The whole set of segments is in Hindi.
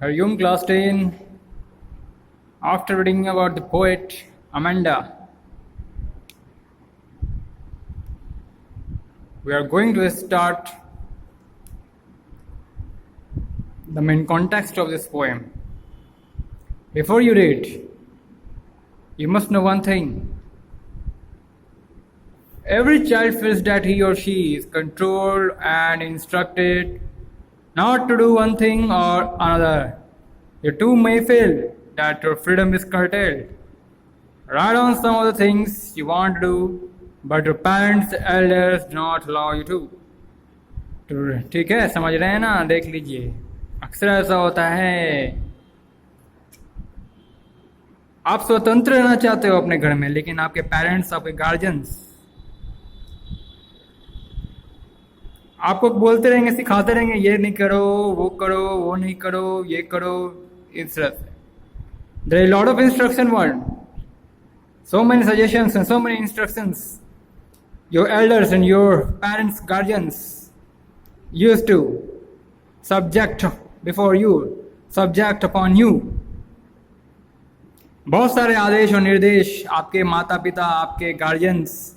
Harium class 10. After reading about the poet Amanda, we are going to start the main context of this poem. Before you read, you must know one thing. Every child feels that he or she is controlled and instructed not to do one thing or another. You too may feel that your freedom is curtailed. Write on some of the things you want to do, but your parents, elders do not allow you to. तो ठीक है, समझ रहे हैं ना? देख लीजिए, अक्सर ऐसा होता है, आप स्वतंत्र रहना चाहते हो अपने घर में, लेकिन आपके पेरेंट्स, आपके गार्जियंस आपको बोलते रहेंगे, सिखाते रहेंगे, ये नहीं करो, वो नहीं करो, ये करो, इस तरह से. There is a lot of instruction word, so many suggestions and so many instructions your elders and your parents, guardians used to subject before you, subject upon you. बहुत सारे आदेश और निर्देश आपके माता पिता, आपके गार्जियंस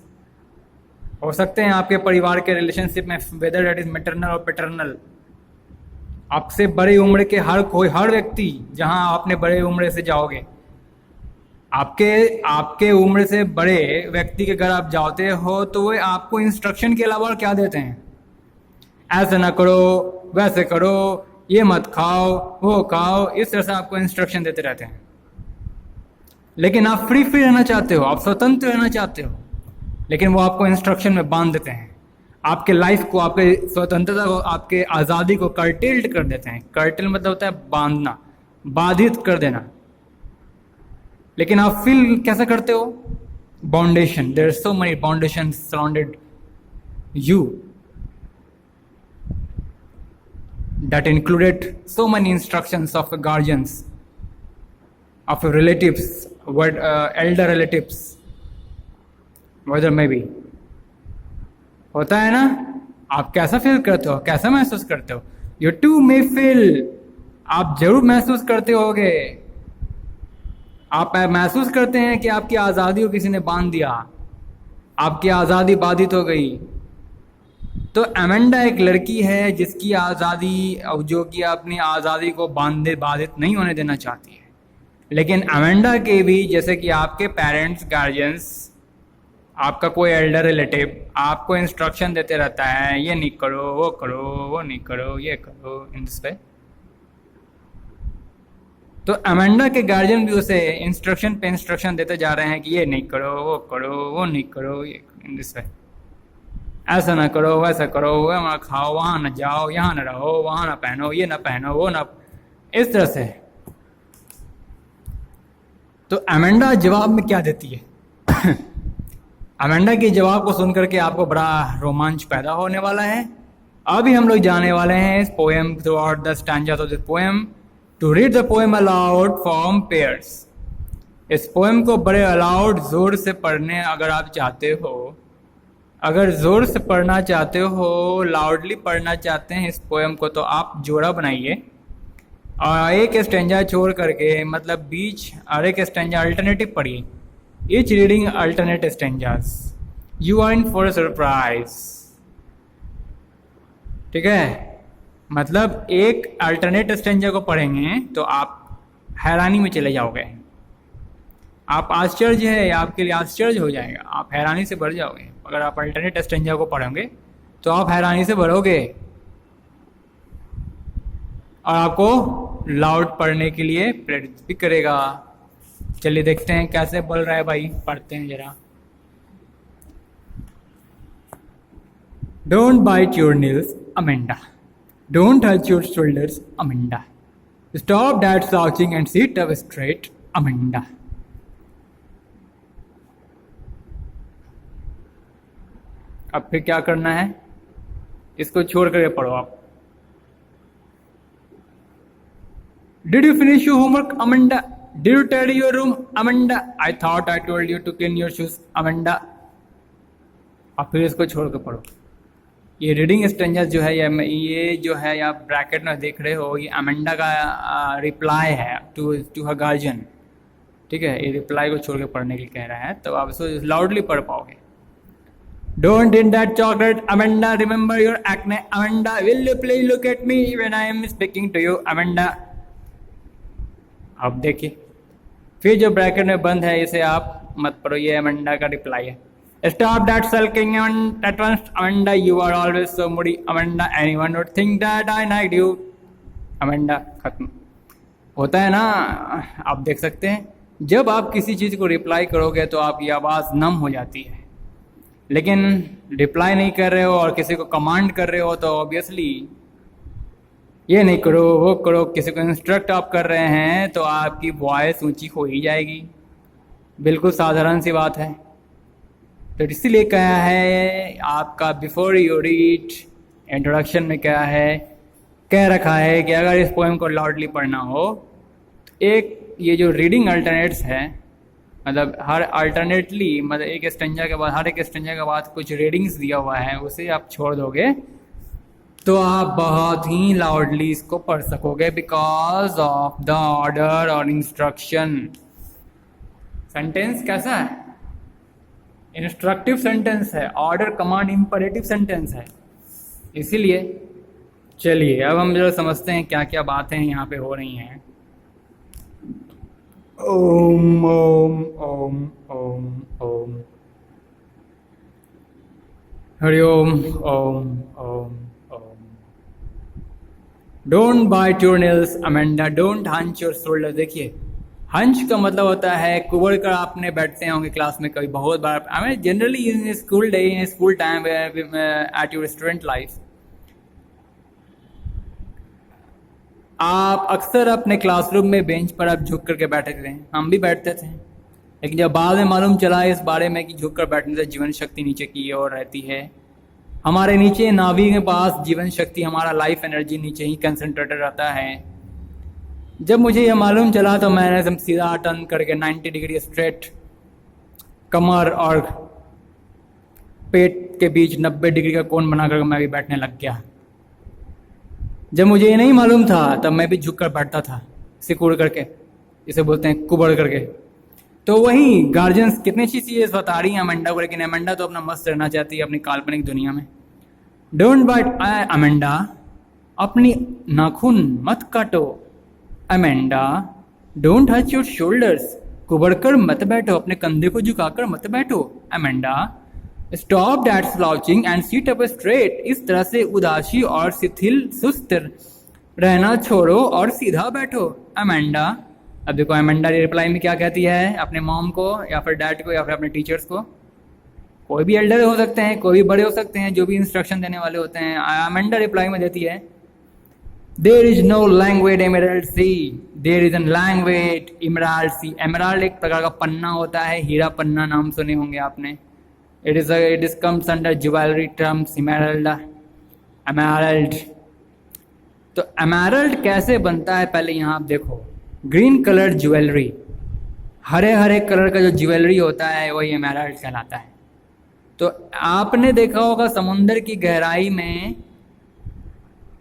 हो सकते हैं, आपके परिवार के रिलेशनशिप में, वेदर इट इज मैटरनल और पैटर्नल. आपसे बड़े उम्र के हर व्यक्ति, जहां आपने बड़े उम्र से जाओगे, आपके उम्र से बड़े व्यक्ति के घर आप जाते हो, तो वे आपको इंस्ट्रक्शन के अलावा क्या देते हैं? ऐसे ना करो, वैसे करो, ये मत खाओ, वो खाओ, इस तरह से आपको इंस्ट्रक्शन देते रहते हैं. लेकिन आप फ्री रहना चाहते हो, आप स्वतंत्र रहना चाहते हो, लेकिन वो आपको इंस्ट्रक्शन में बांध देते हैं. आपके लाइफ को, आपके स्वतंत्रता को, आपके आज़ादी को कर्टेल्ड कर देते हैं. कर्टेल मतलब होता है बांधना, बाधित कर देना. लेकिन आप फील कैसे करते हो? Boundation. There are so many boundation surrounded you that included so many instructions of the guardians, of your relatives, elder relatives, whether maybe. होता है ना? आप कैसा फील करते हो, कैसा महसूस करते हो? You too may feel, आप जरूर महसूस करते होगे, आप महसूस करते हैं कि आपकी आज़ादी को किसी ने बांध दिया, आपकी आज़ादी बाधित हो गई. तो अमेंडा एक लड़की है जिसकी आज़ादी, जो कि अपनी आज़ादी को बाधित नहीं होने देना चाहती है. लेकिन अमेंडा के भी, जैसे कि आपके पेरेंट्स, गार्जियंस, आपका कोई एल्डर रिलेटिव आपको इंस्ट्रक्शन देते रहता है, ये नहीं करो, वो नहीं करो, ये करो, इन दिस वे. तो अमेंडा के गार्जियन भी उसे इंस्ट्रक्शन पे इंस्ट्रक्शन देते जा रहे हैं कि ये नहीं करो, वो नहीं करो, ये इन दिस वे. ऐसा ना करो, वैसा करो, वह ना खाओ, वहाँ ना जाओ, यहाँ ना रहो, वहाँ ना पहनो, ये ना पहनो, वो ना, इस तरह से. तो अमेंडा जवाब में क्या देती है? अमेंडा के जवाब को सुनकर के आपको बड़ा रोमांच पैदा होने वाला है. अभी हम लोग जाने वाले हैं इस poem throughout the stanzas of this poem, to read the poem aloud from pairs. इस पोएम को बड़े अलाउड, जोर से पढ़ने अगर आप चाहते हो, अगर जोर से पढ़ना चाहते हो, लाउडली पढ़ना चाहते हैं इस पोएम को, तो आप जोड़ा बनाइए और एक स्टेंजा छोड़ करके, मतलब बीच और एक स्टेंजा अल्टरनेटिव पढ़िए. Each reading alternate stanzas, you are in for a surprise. ठीक है? मतलब एक अल्टरनेट स्टेंजा को पढ़ेंगे तो आप हैरानी में चले जाओगे. आप आश्चर्य है, आपके लिए आश्चर्य हो जाएगा, आप हैरानी से भर जाओगे. अगर आप अल्टरनेट स्टेंजा को पढ़ोगे तो आप हैरानी से भरोगे और आपको लाउड पढ़ने के लिए प्रेरित भी करेगा. चलिए देखते हैं कैसे बोल रहा है भाई, पढ़ते हैं जरा. Don't bite your nails Amanda, don't hunch your shoulders Amanda, stop that slouching and sit up straight Amanda. अब फिर क्या करना है? इसको छोड़ करके पढ़ो आप. Did you finish your homework Amanda? Did you tidy your room Amanda? I thought I told you to clean your shoes Amanda. अब फिर इसको छोड़ कर पढ़ो. ये रीडिंग स्ट्रेंजर्स जो है, ये जो है आप ब्रैकेट में देख रहे हो, ये अमेंडा का रिप्लाई है टू हर गार्जियन। ठीक है, ये रिप्लाई को छोड़ के पढ़ने के लिए कह रहा है, तो आप इसको लाउडली पढ़ पाओगे। Don't eat that chocolate Amanda, remember your acne Amanda, will you please look at me when I am speaking to you Amanda. अब देखिए, फिर जो ब्रैकेट में बंद है इसे आप मत पढ़ो, ये अमेंडा का रिप्लाई है। Stop that sulking at once, Amanda. You are always so moody, Amanda. Anyone would think that I liked you, Amanda. खत्म होता है ना। आप देख सकते हैं, जब आप किसी चीज़ को रिप्लाई करोगे तो आपकी आवाज़ नम हो जाती है, लेकिन रिप्लाई नहीं कर रहे हो और किसी को कमांड कर रहे हो तो ऑब्वियसली ये नहीं करो वो करो, किसी को इंस्ट्रक्ट आप कर रहे हैं तो आपकी वॉइस ऊंची हो ही जाएगी। बिल्कुल साधारण सी बात है। तो इसीलिए क्या है आपका बिफोर यू रीड इंट्रोडक्शन में क्या है कह रखा है कि अगर इस पोएम को लाउडली पढ़ना हो तो एक ये जो रीडिंग अल्टरनेट्स है, मतलब हर अल्टरनेटली मतलब एक स्टेंजा के बाद, हर एक स्टेंजा के बाद कुछ रीडिंग्स दिया हुआ है, उसे आप छोड़ दोगे तो आप बहुत ही लाउडली इसको पढ़ सकोगे बिकॉज ऑफ द ऑर्डर और इंस्ट्रक्शन। सेंटेंस कैसा है? इंस्ट्रक्टिव सेंटेंस है, ऑर्डर कमांड इंपरेटिव सेंटेंस है। इसीलिए चलिए अब हम जरा समझते हैं क्या क्या बातें यहाँ पे हो रही हैं। Om Om Om Om Om, Hari Om Om Om Om. Don't bite your nails Amanda, don't hunch your shoulder. देखिए, हंच का मतलब होता है कुबड़ कर आपने बैठते होंगे क्लास में कभी बहुत बार। I mean generally in school day, in school time, at your student life, आप अक्सर अपने क्लासरूम में बेंच पर आप झुक करके बैठे थे। हम भी बैठते थे, लेकिन जब बाद में मालूम चला इस बारे में कि झुक कर बैठने से जीवन शक्ति नीचे की ओर रहती है, हमारे नीचे नाभि के पास जीवन शक्ति, हमारा लाइफ एनर्जी नीचे ही कंसंट्रेटेड रहता है। जब मुझे यह मालूम चला तो मैंने एकदम सीधा टर्न करके 90 डिग्री स्ट्रेट कमर और पेट के बीच 90 डिग्री का कोण बनाकर मैं भी बैठने लग गया। जब मुझे ये नहीं मालूम था तब मैं भी झुक कर बैठता था, सिकुड़ करके, इसे बोलते हैं कुबड़ करके। तो वही गार्जियंस कितनी अच्छी चीज़ बता रही हैं अमेंडा को, लेकिन अमेंडा तो अपना मस्त रहना चाहती है अपनी काल्पनिक दुनिया में। डोंट बाइट अमेंडा, अपनी नाखून मत काटो Amanda. Don't hunch your shoulders, कुबड़कर मत बैठो, अपने कंधे को झुकाकर मत बैठो Amanda. Stop that slouching and sit up straight, इस तरह से उदासी और शिथिल सुस्त रहना छोड़ो और सीधा बैठो अमेंडा। अब देखो अमेंडा रिप्लाई में क्या कहती है अपने मॉम को या फिर डैड को या फिर अपने टीचर्स को। कोई भी एल्डर हो सकते हैं, कोई भी बड़े हो सकते हैं, जो भी इंस्ट्रक्शन देने वाले होते हैं। अमेंडा रिप्लाई में देती है, There is no language emerald sea, there is a language emerald sea। Emerald एक प्रकार का पन्ना होता है, हीरा पन्ना नाम सुने होंगे आपने। It is comes under jewelry terms emerald। तो emerald कैसे बनता है पहले यहाँ आप देखो, green colour jewellery, Hare Hare colour का जो ज्वेलरी होता है वही एमराल्ड कहलाता है। तो आपने देखा होगा समुद्र की गहराई में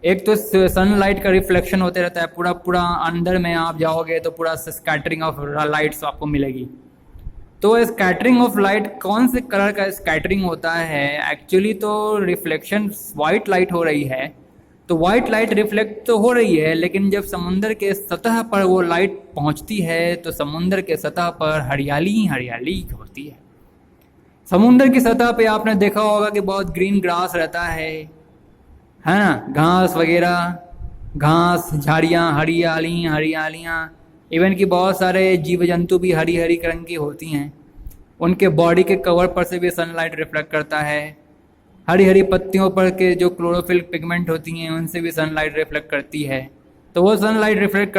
एक तो सनलाइट का रिफ्लेक्शन होते रहता है, पूरा पूरा अंदर में आप जाओगे तो पूरा स्कैटरिंग ऑफ लाइट्स आपको मिलेगी। तो स्कैटरिंग ऑफ लाइट कौन से कलर का स्कैटरिंग होता है? एक्चुअली तो रिफ्लेक्शन वाइट लाइट हो रही है, तो वाइट लाइट रिफ्लेक्ट तो हो रही है, लेकिन जब समुद्र के सतह पर वो लाइट पहुंचती है तो समुद्र के सतह पर हरियाली ही हरियाली होती है। समुद्र की सतह पे आपने देखा होगा कि बहुत ग्रीन ग्रास रहता है ना, घास वगैरह, घास, झाड़ियाँ, हरियालियाँ, इवन कि बहुत सारे जीव जंतु भी हरी हरी रंग की होती हैं। उनके बॉडी के कवर पर से भी सनलाइट रिफ्लेक्ट करता है। हरी हरी पत्तियों पर के जो क्लोरोफिल पिगमेंट होती हैं उनसे भी सनलाइट रिफ्लेक्ट करती है। तो वो सनलाइट रिफ्लेक्ट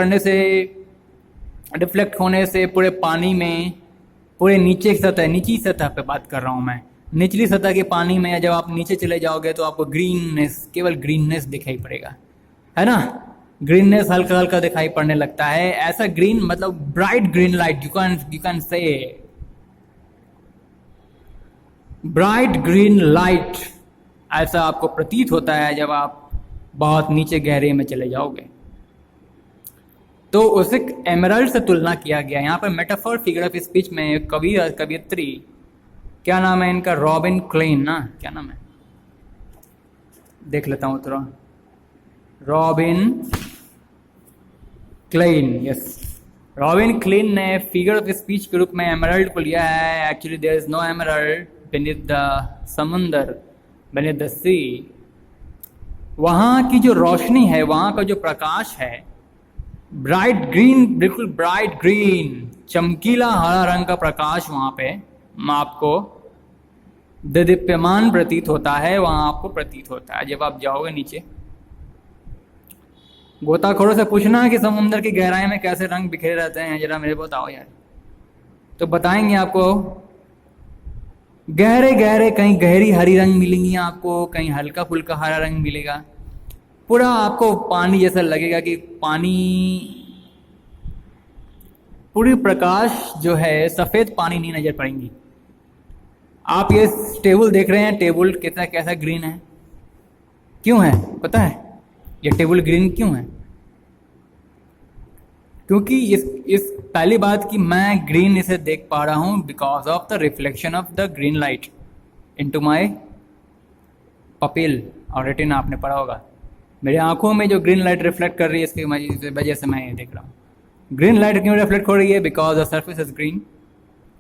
होने से पूरे पानी में, पूरे नीचे की सतह, निचली सतह पे बात कर रहा हूँ मैं, निचली सतह के पानी में जब आप नीचे चले जाओगे तो आपको ग्रीननेस, केवल ग्रीननेस दिखाई पड़ेगा, है ना। ग्रीननेस हल्का हल्का दिखाई पड़ने लगता है। ऐसा ग्रीन मतलब bright green light, you can say bright green light ऐसा आपको प्रतीत होता है जब आप बहुत नीचे गहरे में चले जाओगे। तो उसे एमराल्ड से तुलना किया गया। यहाँ पर मेटाफर फिगर ऑफ स्पीच में एक कवि कवियत्री, क्या नाम है इनका, रॉबिन क्लेन ना, क्या नाम है, देख लेता हूँ थोड़ा, Robin Klein, yes, Robin Klein ने फिगर ऑफ स्पीच के रूप में एमराल्ड को लिया है। Actually there is no emerald beneath the samundar, beneath the sea. वहाँ की जो रोशनी है, वहाँ का जो प्रकाश है, ब्राइट ग्रीन, बिल्कुल ब्राइट ग्रीन, चमकीला हरा रंग का प्रकाश वहाँ पे आपको दीप्यमान प्रतीत होता है, वहाँ आपको प्रतीत होता है जब आप जाओगे नीचे। गोताखोरों से पूछना कि समुद्र की गहराई में कैसे रंग बिखरे रहते हैं, जरा मेरे को बताओ यार, तो बताएंगे आपको। गहरे गहरे कहीं गहरी हरी रंग मिलेंगी आपको, कहीं हल्का फुल्का हरा रंग मिलेगा, पूरा आपको पानी जैसा लगेगा कि पानी, पूरी प्रकाश जो है सफ़ेद पानी नहीं नजर पड़ेंगी। आप ये टेबल देख रहे हैं, टेबल कैसा कैसा ग्रीन है, क्यों है पता है ये टेबल ग्रीन क्यों है? क्योंकि इस पहली बात कि मैं ग्रीन इसे देख पा रहा हूँ because of the reflection of the green light into my pupil और रेटिना। आपने पढ़ा होगा, मेरी आंखों में जो ग्रीन लाइट रिफ्लेक्ट कर रही है, इसकी वजह से मैं ये देख रहा हूँ। ग्रीन लाइट क्यों रिफ्लेक्ट हो रही है? Because the surface is green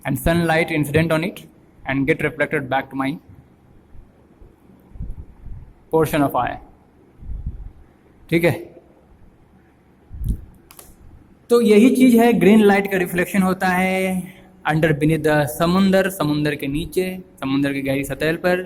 and sunlight incident on it and get reflected back to my portion of eye. ठीक है, तो यही चीज है, ग्रीन लाइट का रिफ्लेक्शन होता है अंडर बीनीथ द समुंदर, समुंदर के नीचे, समुंदर की गहरी सतह पर।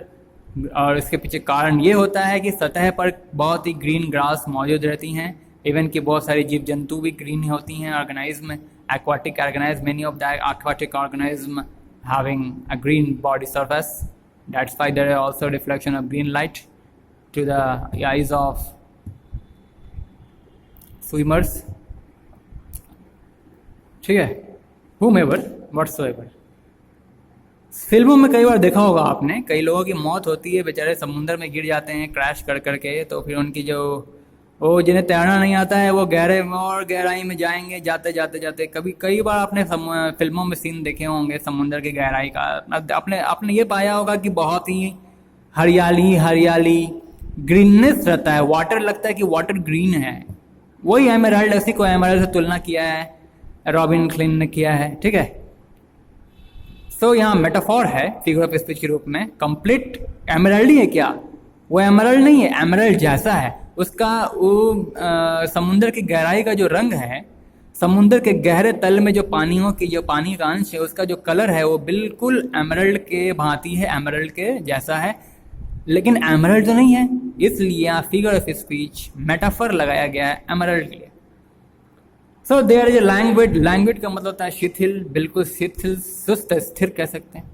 और इसके पीछे कारण ये होता है कि सतह पर बहुत ही ग्रीन ग्रास मौजूद रहती हैं, इवन कि बहुत सारे जीव जंतु भी ग्रीन होती हैं, organism, aquatic organism, many of the aquatic organism having a green body surface, that's why there is also reflection of green light to the eyes of swimmers. ठीक है, whomever whatsoever। फिल्मों में कई बार देखा होगा आपने, कई लोगों की मौत होती है, बेचारे समुंदर में गिर जाते हैं क्रैश कर करके, तो फिर उनकी जो, वो जिन्हें तैरना नहीं आता है वो गहरे में और गहराई में जाएंगे, जाते जाते जाते कभी कई बार आपने फिल्मों में सीन देखे होंगे समुंदर की गहराई का। आपने ये पाया होगा कि बहुत ही हरियाली हरियाली ग्रीननेस रहता है, वाटर लगता है कि वाटर ग्रीन है। वही एमराल्ड, इसी को एमराल्ड से तुलना किया है रॉबिन क्लेन ने किया है। ठीक है, सो यहाँ मेटाफॉर है फिगर ऑफ स्पीच के रूप में। कंप्लीट एमराल्ड ही है क्या? वो एमराल्ड नहीं है, एमराल्ड जैसा है उसका वो समुंदर की गहराई का जो रंग है, समुंदर के गहरे तल में जो पानियों की, जो पानी का अंश है, उसका जो कलर है वो बिल्कुल एमराल्ड के भांति है, एमराल्ड के जैसा है, लेकिन एमराल्ड तो नहीं है। इसलिए यहाँ फिगर ऑफ स्पीच मेटाफर लगाया गया है एमराल्ड के लिए। So there is a language, language का मतलब होता है शिथिल, बिल्कुल शिथिल, सुस्त, स्थिर कह सकते हैं।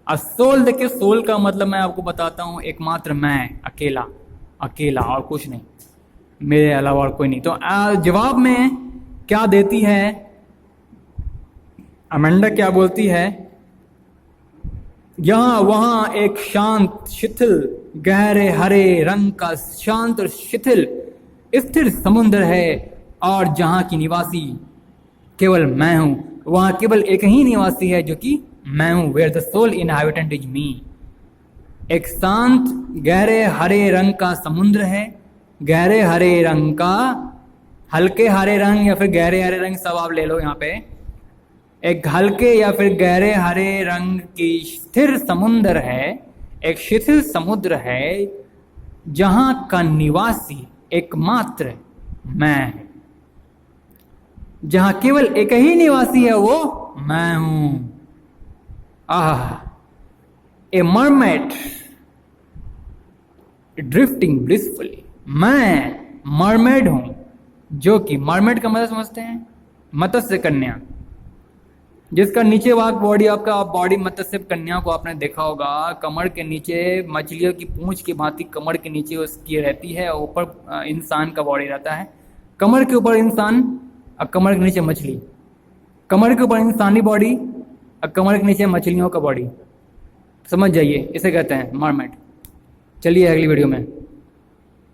और सोल, देखिए सोल का मतलब मैं आपको बताता हूँ, एकमात्र मैं, अकेला, अकेला और कुछ नहीं, मेरे अलावा और कोई नहीं। तो जवाब में क्या देती है अमेंडा, क्या बोलती है? यहाँ वहाँ एक शांत शिथिल गहरे हरे रंग का शांत और शिथिल स्थिर समुद्र है, और जहाँ की निवासी केवल मैं हूँ, वहाँ केवल एक ही निवासी है जो कि मैं हूँ। Where the sole inhabitant is me. एक शांत गहरे हरे रंग का समुद्र है, गहरे हरे रंग का, हल्के हरे रंग या फिर गहरे हरे रंग, सब आप ले लो यहाँ पे। एक हल्के या फिर गहरे हरे रंग की स्थिर समुद्र है, एक शिथिल समुद्र है, जहाँ का निवासी एकमात्र मैं, जहां केवल एक ही निवासी है, वो मैं हूं। ए मरमेड ड्रिफ्टिंग ब्लिसफुली। मैं मरमेड हूं, जो कि मरमेड का मतलब समझते हैं, मत्स्य कन्या, जिसका नीचे भाग बॉडी, आपका बॉडी मत्स्य कन्या को आपने देखा होगा, कमर के नीचे मछलियों की पूंछ की भांति कमर के नीचे उसकी रहती है, ऊपर इंसान का बॉडी रहता है, कमर के ऊपर इंसान और कमर के नीचे मछली, कमर के ऊपर इंसानी बॉडी और कमर के नीचे मछलियों का बॉडी। समझ जाइए, इसे कहते हैं मरमेड। चलिए अगली वीडियो में।